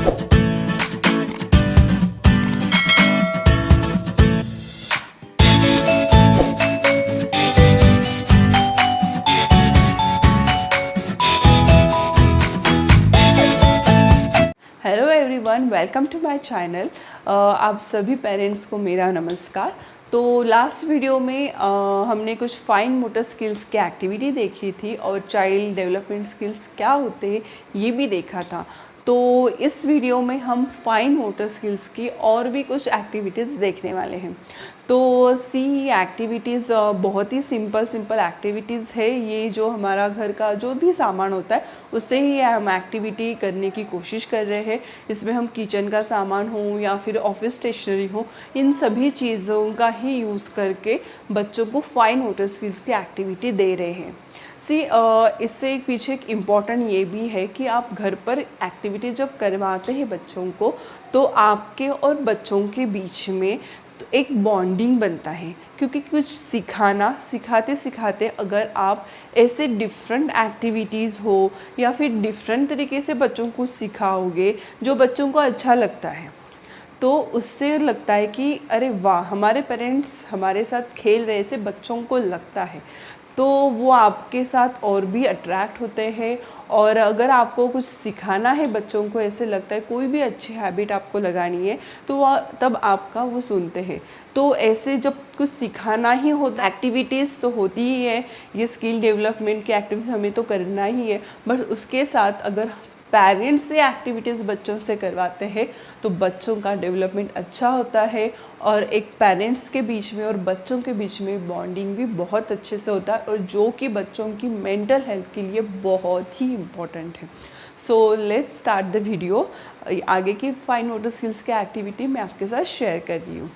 Hello everyone, welcome to my channel. आप सभी parents को मेरा नमस्कार। तो लास्ट वीडियो में हमने कुछ फाइन मोटर स्किल्स की एक्टिविटी देखी थी और चाइल्ड डेवलपमेंट स्किल्स क्या होते हैं ये भी देखा था। तो इस वीडियो में हम फाइन मोटर स्किल्स की और भी कुछ एक्टिविटीज़ देखने वाले हैं। तो सी एक्टिविटीज़ बहुत ही सिंपल एक्टिविटीज़ है। ये जो हमारा घर का जो भी सामान होता है उससे ही हम एक्टिविटी करने की कोशिश कर रहे हैं। इसमें हम किचन का सामान हो या फिर ऑफिस स्टेशनरी हो, इन सभी चीज़ों का ही यूज़ करके बच्चों को फाइन मोटर स्किल्स की एक्टिविटी दे रहे हैं। इससे एक पीछे एक इम्पॉर्टेंट ये भी है कि आप घर पर एक्टिविटी जब करवाते हैं बच्चों को, तो आपके और बच्चों के बीच में तो एक बॉन्डिंग बनता है। क्योंकि कुछ सिखाते सिखाते अगर आप ऐसे डिफरेंट एक्टिविटीज़ हो या फिर डिफरेंट तरीके से बच्चों को सिखाओगे जो बच्चों को अच्छा लगता है, तो उससे लगता है कि अरे वाह, हमारे पेरेंट्स हमारे साथ खेल रहे से बच्चों को लगता है, तो वो आपके साथ और भी अट्रैक्ट होते हैं। और अगर आपको कुछ सिखाना है बच्चों को, ऐसे लगता है कोई भी अच्छी हैबिट आपको लगानी है, तो वह तब आपका वो सुनते हैं। तो ऐसे जब कुछ सिखाना ही होता, एक्टिविटीज़ तो होती ही है, ये स्किल डेवलपमेंट की एक्टिविटीज़ हमें तो करना ही है, बट उसके साथ अगर पेरेंट्स से एक्टिविटीज़ बच्चों से करवाते हैं तो बच्चों का डेवलपमेंट अच्छा होता है और एक पेरेंट्स के बीच में और बच्चों के बीच में बॉन्डिंग भी बहुत अच्छे से होता है, और जो कि बच्चों की मेंटल हेल्थ के लिए बहुत ही इम्पोर्टेंट है। So let's start the video. आगे की फाइन मोटर स्किल्स की एक्टिविटी मैं आपके साथ शेयर कर रही हूँ।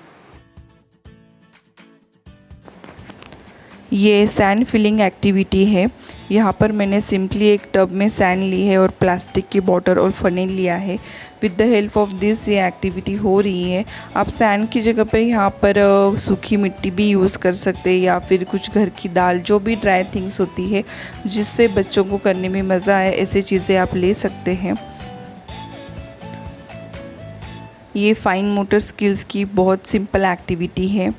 ये सैंड फिलिंग एक्टिविटी है। यहाँ पर मैंने सिंपली एक टब में सैंड ली है और प्लास्टिक की बॉटल और फनेल लिया है। With the help of this ये एक्टिविटी हो रही है। आप सैंड की जगह पर यहाँ पर सूखी मिट्टी भी यूज़ कर सकते हैं या फिर कुछ घर की दाल, जो भी ड्राई थिंग्स होती है जिससे बच्चों को करने में मज़ा आए, ऐसी चीज़ें आप ले सकते हैं। ये फाइन मोटर स्किल्स की बहुत सिंपल एक्टिविटी है।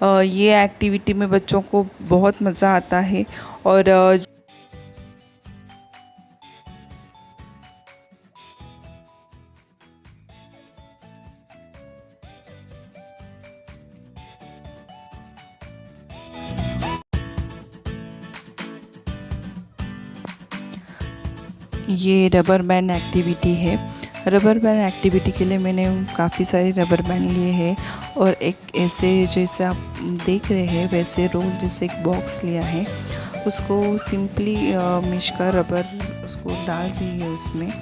ये एक्टिविटी में बच्चों को बहुत मज़ा आता है। और ये रबर बैंड एक्टिविटी है। रबर बैंड एक्टिविटी के लिए मैंने काफ़ी सारे रबर बैंड लिए हैं और एक ऐसे जैसे आप देख रहे हैं वैसे रोल जैसे एक बॉक्स लिया है। उसको सिंपली मिश का रबर उसको डाल दी है उसमें,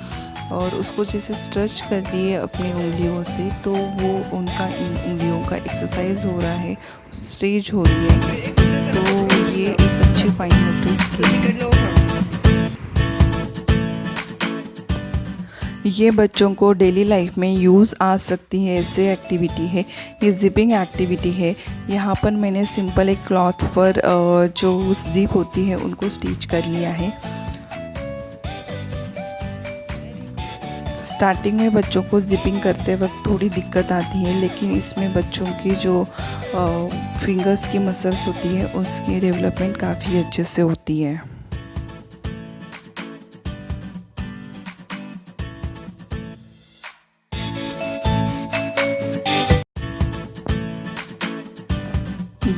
और उसको जैसे स्ट्रेच कर दिए अपनी उंगलियों से, तो वो उनका उंगलियों का एक्सरसाइज हो रहा है, स्ट्रेच हो रही है। तो ये एक अच्छी फाइन मोटर स्किल है। ये बच्चों को डेली लाइफ में यूज़ आ सकती है, ऐसे एक्टिविटी है। ये जिपिंग एक्टिविटी है। यहाँ पर मैंने सिंपल एक क्लॉथ पर जो जिप होती है उनको स्टिच कर लिया है। स्टार्टिंग में बच्चों को जिपिंग करते वक्त थोड़ी दिक्कत आती है, लेकिन इसमें बच्चों की जो फिंगर्स की मसल्स होती है उसकी डेवलपमेंट काफ़ी अच्छे से होती है।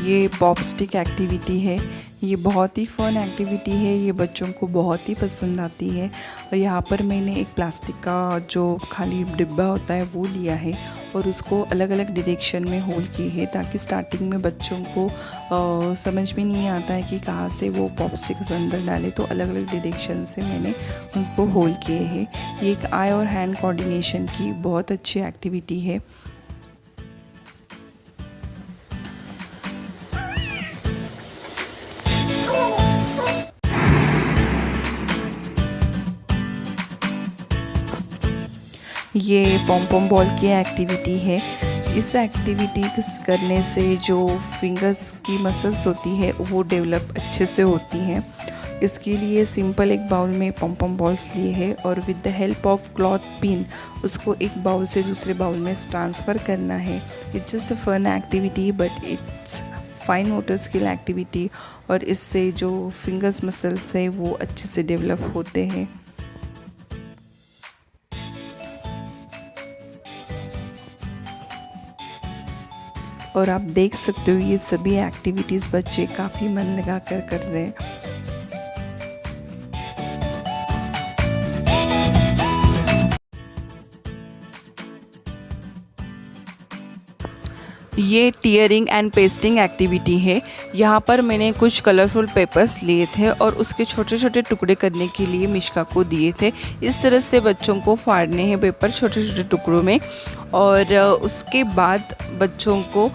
ये पॉप स्टिक एक्टिविटी है। ये बहुत ही फ़न एक्टिविटी है, ये बच्चों को बहुत ही पसंद आती है। और यहाँ पर मैंने एक प्लास्टिक का जो खाली डिब्बा होता है वो लिया है और उसको अलग अलग डायरेक्शन में होल किए हैं, ताकि स्टार्टिंग में बच्चों को समझ में नहीं आता है कि कहाँ से वो पॉप स्टिक अंदर डाले, तो अलग अलग डायरेक्शन से मैंने उनको होल किए हैं। ये एक आई और हैंड कोऑर्डिनेशन की बहुत अच्छी एक्टिविटी है। ये पॉम पॉम बॉल की एक्टिविटी है। इस एक्टिविटी करने से जो फिंगर्स की मसल्स होती है वो डेवलप अच्छे से होती हैं। इसके लिए सिंपल एक बाउल में पॉम पॉम बॉल्स लिए हैं और with the help of cloth pin उसको एक बाउल से दूसरे बाउल में ट्रांसफ़र करना है। It's just a fun activity but it's fine motor skill activity और इससे जो फिंगर्स मसल्स है वो अच्छे से डेवलप होते हैं। और आप देख सकते हो ये सभी एक्टिविटीज़ बच्चे काफ़ी मन लगा कर रहे हैं। ये टीयरिंग एंड पेस्टिंग एक्टिविटी है। यहाँ पर मैंने कुछ कलरफुल पेपर्स लिए थे और उसके छोटे छोटे टुकड़े करने के लिए मिश्का को दिए थे। इस तरह से बच्चों को फाड़ने हैं पेपर छोटे छोटे टुकड़ों में और उसके बाद बच्चों को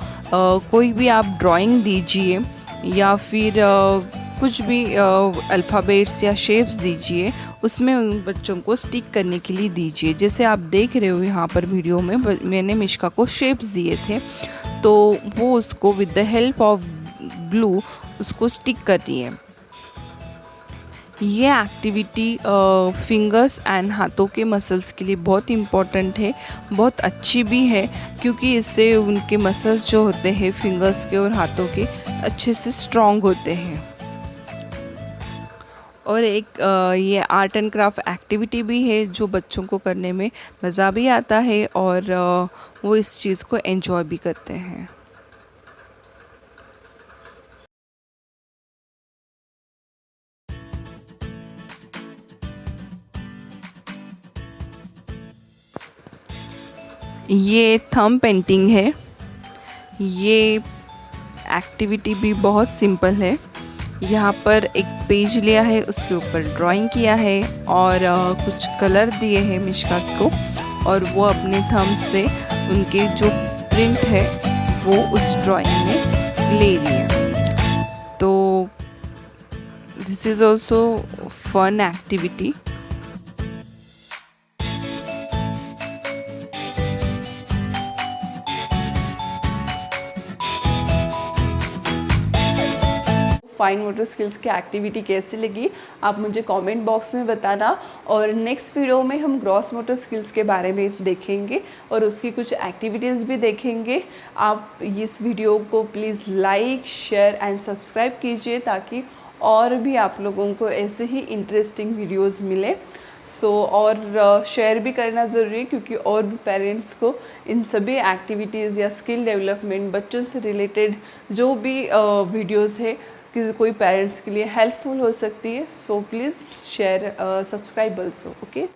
कोई भी आप ड्राइंग दीजिए या फिर कुछ भी अल्फ़ाबेट्स या शेप्स दीजिए, उसमें उन बच्चों को स्टिक करने के लिए दीजिए। जैसे आप देख रहे हो यहाँ पर वीडियो में मैंने मिश्का को शेप्स दिए थे तो वो उसको with the help of glue उसको स्टिक कर रही है। ये एक्टिविटी फिंगर्स एंड हाथों के मसल्स के लिए बहुत इम्पॉर्टेंट है, बहुत अच्छी भी है क्योंकि इससे उनके मसल्स जो होते हैं फिंगर्स के और हाथों के अच्छे से स्ट्रॉन्ग होते हैं। और एक ये आर्ट एंड क्राफ्ट एक्टिविटी भी है जो बच्चों को करने में मज़ा भी आता है और वो इस चीज़ को एंजॉय भी करते हैं। ये थंब पेंटिंग है। ये एक्टिविटी भी बहुत सिंपल है। यहाँ पर एक पेज लिया है, उसके ऊपर ड्राइंग किया है और कुछ कलर दिए हैं मिश्का को और वो अपने थंब से उनके जो प्रिंट है वो उस ड्राइंग में ले लिए। तो this is also fun activity. Fine motor skills की एक्टिविटी कैसी लगी आप मुझे कमेंट बॉक्स में बताना। और नेक्स्ट वीडियो में हम ग्रॉस मोटर स्किल्स के बारे में देखेंगे और उसकी कुछ एक्टिविटीज़ भी देखेंगे। आप इस वीडियो को please like share and subscribe कीजिए ताकि और भी आप लोगों को ऐसे ही इंटरेस्टिंग वीडियोस मिले। और शेयर भी करना ज़रूरी है क्योंकि और भी पेरेंट्स को इन सभी एक्टिविटीज़ या स्किल डेवलपमेंट बच्चों से रिलेटेड जो भी वीडियोस है कि कोई पेरेंट्स के लिए हेल्पफुल हो सकती है। So please share subscribe also. Okay.